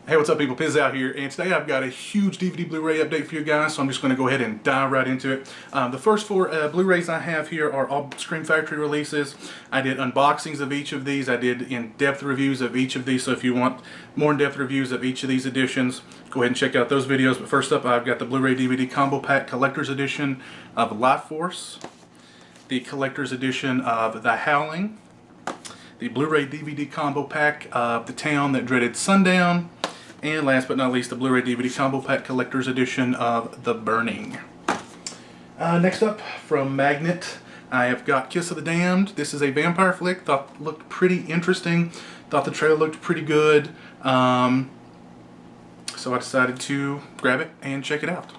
Hey, what's up people, Piz out here, and today I've got a huge DVD Blu-ray update for you guys, so I'm just going to go ahead and dive right into it. The first four Blu-rays I have here are all Scream Factory releases. I did unboxings of each of these, I did in-depth reviews of each of these, so if you want more in-depth reviews of each of these editions, go ahead and check out those videos. But first up, I've got the Blu-ray DVD Combo Pack Collector's Edition of Life Force, the Collector's Edition of The Howling, the Blu-ray DVD Combo Pack of The Town That Dreaded Sundown, and last but not least, the Blu-ray DVD Combo Pack Collector's Edition of The Burning. Next up, from Magnet, I have got Kiss of the Damned. This is a vampire flick. Thought it looked pretty interesting. Thought the trailer looked pretty good. So I decided to grab it and check it out.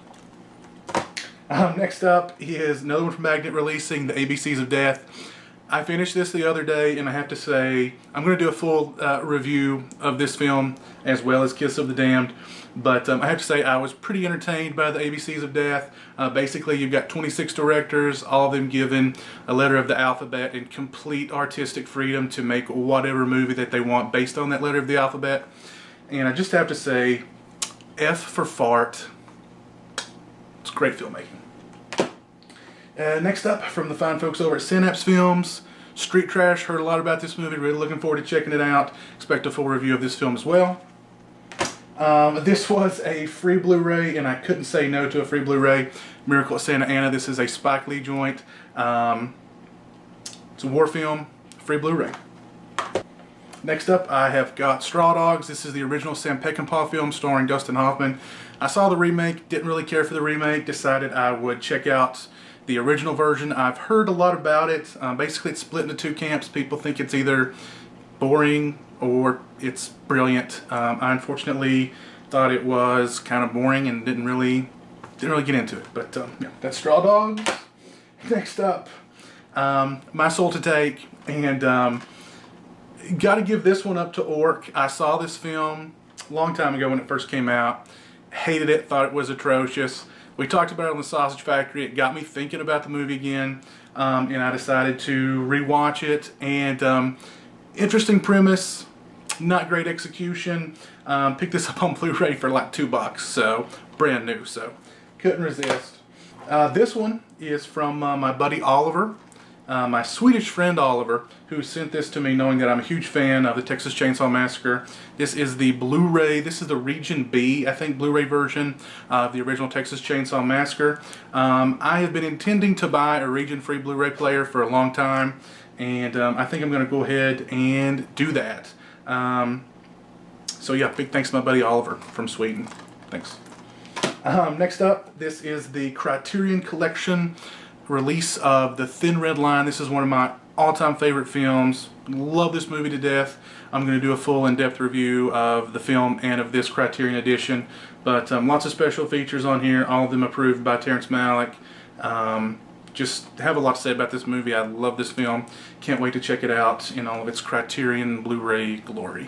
Next up is another one from Magnet releasing the ABCs of Death. I finished this the other day, and I have to say I'm going to do a full review of this film as well as Kiss of the Damned, but I have to say I was pretty entertained by the ABCs of Death. Basically, you've got 26 directors, all of them given a letter of the alphabet and complete artistic freedom to make whatever movie that they want based on that letter of the alphabet. And I just have to say, F for fart. It's great filmmaking. Next up, from the fine folks over at Synapse Films, Street Trash. Heard a lot about this movie, really looking forward to checking it out. Expect a full review of this film as well. This was a free Blu-ray, and I couldn't say no to a free Blu-ray. Miracle at Santa Ana. This is a Spike Lee joint. It's a war film, free Blu-ray. Next up, I have got Straw Dogs. This is the original Sam Peckinpah film starring Dustin Hoffman. I saw the remake, didn't really care for the remake, decided I would check out the original version. I've heard a lot about it. Basically, it's split into two camps. People think it's either boring or it's brilliant. I unfortunately thought it was kind of boring and didn't really get into it. But yeah, that's Straw Dogs. Next up, My Soul to Take, and got to give this one up to Orc. I saw this film a long time ago when it first came out. Hated it. Thought it was atrocious. We talked about it on the Sausage Factory. It got me thinking about the movie again, and I decided to rewatch it. And interesting premise, not great execution. Picked this up on Blu-ray for like $2, so brand new. So couldn't resist. This one is from my buddy Oliver, my Swedish friend Oliver, who sent this to me knowing that I'm a huge fan of the Texas Chainsaw Massacre. This is the Blu-ray, this is the Region B, I think, Blu-ray version of the original Texas Chainsaw Massacre. I have been intending to buy a region-free Blu-ray player for a long time, and I think I'm going to go ahead and do that. So yeah, big thanks to my buddy Oliver from Sweden. Thanks. Next up, this is the Criterion Collection release of The Thin Red Line. This is one of my all-time favorite films. Love this movie to death. I'm going to do a full in-depth review of the film and of this Criterion edition. But lots of special features on here, all of them approved by Terrence Malick. Just have a lot to say about this movie. I love this film. Can't wait to check it out in all of its Criterion Blu-ray glory.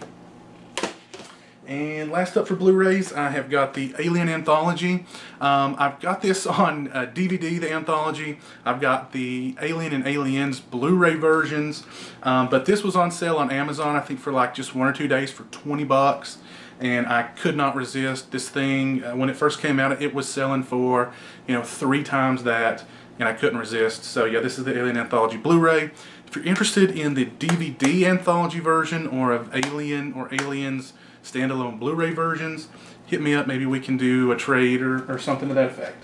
And last up for Blu-rays, I have got the Alien Anthology. I've got this on DVD, the Anthology. I've got the Alien and Aliens Blu-ray versions. But this was on sale on Amazon, I think for like just 1 or 2 days for $20. And I could not resist. This thing, when it first came out, it was selling for, 3 times that. And I couldn't resist. So yeah, this is the Alien Anthology Blu-ray. If you're interested in the DVD Anthology version or of Alien or Aliens standalone Blu-ray versions, hit me up. Maybe we can do a trade or something to that effect.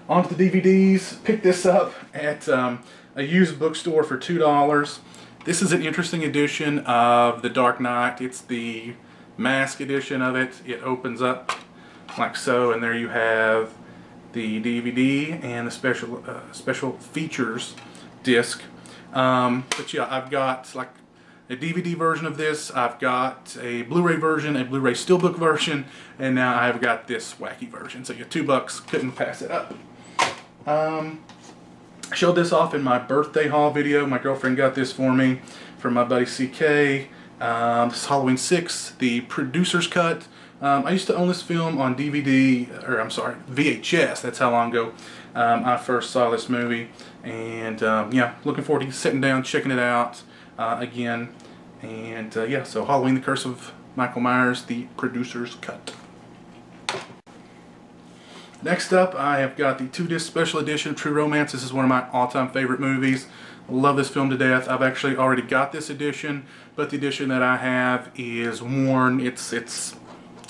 On to the DVDs. Picked this up at a used bookstore for $2. This is an interesting edition of The Dark Knight. It's the mask edition of it. It opens up like so, and there you have the DVD and the special features disc. But yeah, I've got like a DVD version of this, I've got a Blu-ray version, a Blu-ray Steelbook version, and now I've got this wacky version. So yeah, $2, couldn't pass it up. I showed this off in my birthday haul video. My girlfriend got this for me from my buddy CK. This is Halloween 6, the producer's cut. I used to own this film on DVD, or I'm sorry, VHS. That's how long ago I first saw this movie. And yeah, looking forward to sitting down, checking it out again. And yeah, so Halloween, The Curse of Michael Myers, the producer's cut. Next up, I have got the 2-disc special edition of True Romance. This is one of my all-time favorite movies. Love this film to death. I've actually already got this edition, but the edition that I have is worn. It's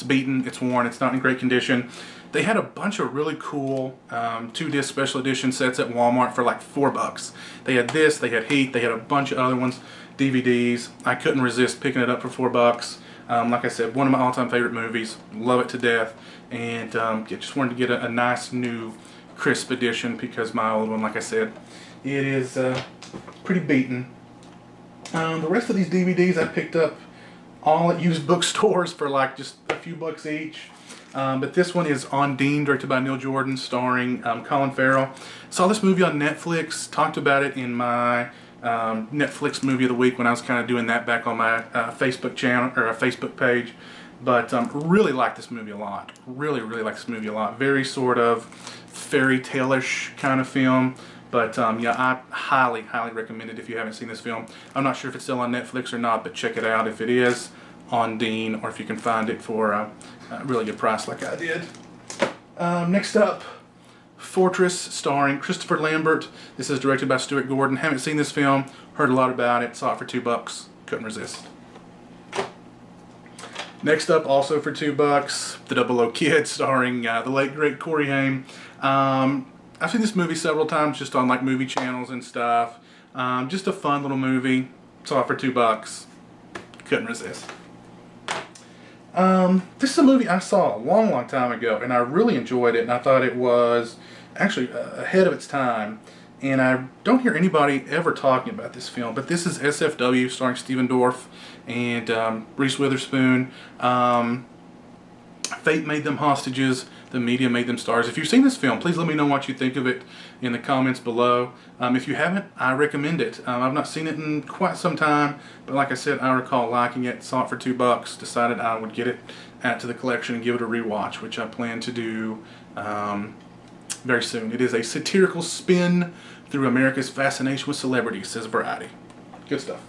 beaten, it's worn, it's not in great condition. They had a bunch of really cool 2-disc special edition sets at Walmart for like $4. They had this, they had Heat, they had a bunch of other ones, DVDs. I couldn't resist picking it up for $4. Like I said, one of my all-time favorite movies. Love it to death. And just wanted to get a nice new crisp edition because my old one, like I said, it is pretty beaten. The rest of these DVDs I picked up all at used bookstores for like just a few bucks each. But this one is On Dean, directed by Neil Jordan, starring Colin Farrell. Saw this movie on Netflix, talked about it in my Netflix movie of the week when I was kind of doing that back on my Facebook channel, or a Facebook page. But really like this movie a lot. Really like this movie a lot. Very sort of fairy tale-ish kind of film. But yeah, I highly recommend it if you haven't seen this film. I'm not sure if it's still on Netflix or not, but check it out if it is on Dean, or if you can find it for a really good price like I did. Next up, Fortress, starring Christopher Lambert. This is directed by Stuart Gordon. Haven't seen this film, heard a lot about it, saw it for $2, couldn't resist. Next up, also for $2, The 00 Kid, starring the late great Corey Haim. I've seen this movie several times just on like movie channels and stuff. Just a fun little movie, saw it for $2, couldn't resist. This is a movie I saw a long time ago, and I really enjoyed it, and I thought it was actually ahead of its time. And I don't hear anybody ever talking about this film, but this is SFW, starring Stephen Dorff and Reese Witherspoon. Fate made them hostages, the media made them stars. If you've seen this film, please let me know what you think of it in the comments below. If you haven't, I recommend it. I've not seen it in quite some time, but like I said, I recall liking it, saw it for $2, decided I would get it add to the collection and give it a rewatch, which I plan to do very soon. It is a satirical spin through America's fascination with celebrities, says Variety. Good stuff.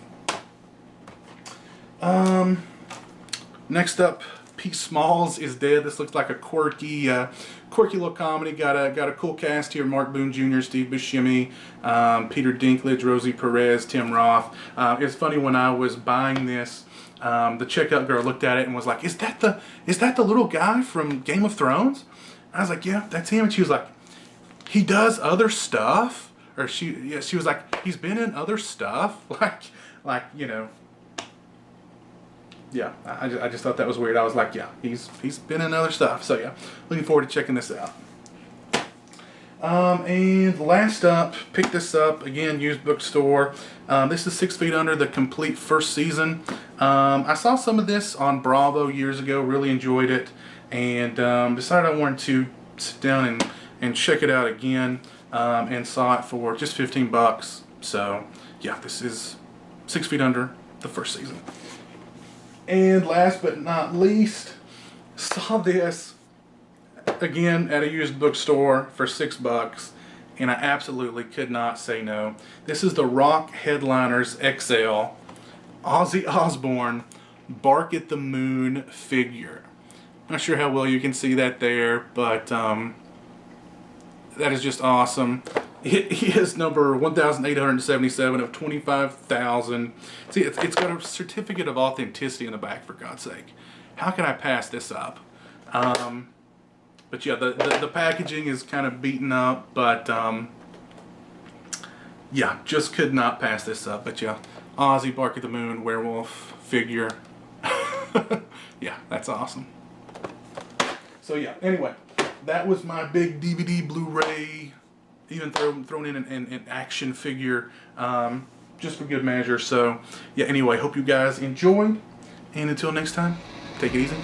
Next up, Pete Smalls is Dead. This looks like a quirky little comedy. Got a cool cast here: Mark Boone Jr., Steve Buscemi, Peter Dinklage, Rosie Perez, Tim Roth. It's funny, when I was buying this, the checkout girl looked at it and was like, "Is that the little guy from Game of Thrones?" I was like, "Yeah, that's him." And she was like, "He does other stuff," or she was like, "He's been in other stuff," like you know. Yeah, I just thought that was weird. I was like, yeah, he's been in other stuff. So yeah, looking forward to checking this out. And last up, picked this up, again, used bookstore. This is 6 Feet Under, the complete first season. I saw some of this on Bravo years ago, really enjoyed it, and decided I wanted to sit down and check it out again, and saw it for just $15. So yeah, this is 6 Feet Under, the first season. And last but not least, saw this again at a used bookstore for $6, and I absolutely could not say no. This is the Rock Headliners XL Ozzy Osbourne Bark at the Moon figure. Not sure how well you can see that there, but that is just awesome. He is number 1,877 of 25,000. See, it's got a certificate of authenticity in the back, for God's sake. How can I pass this up? But yeah, the packaging is kind of beaten up, but yeah, just could not pass this up. But yeah, Ozzy Bark at the Moon werewolf figure. Yeah, that's awesome. So yeah, anyway, that was my big DVD, Blu-ray, even thrown in an action figure, just for good measure. So yeah, anyway, hope you guys enjoyed, and until next time, take it easy.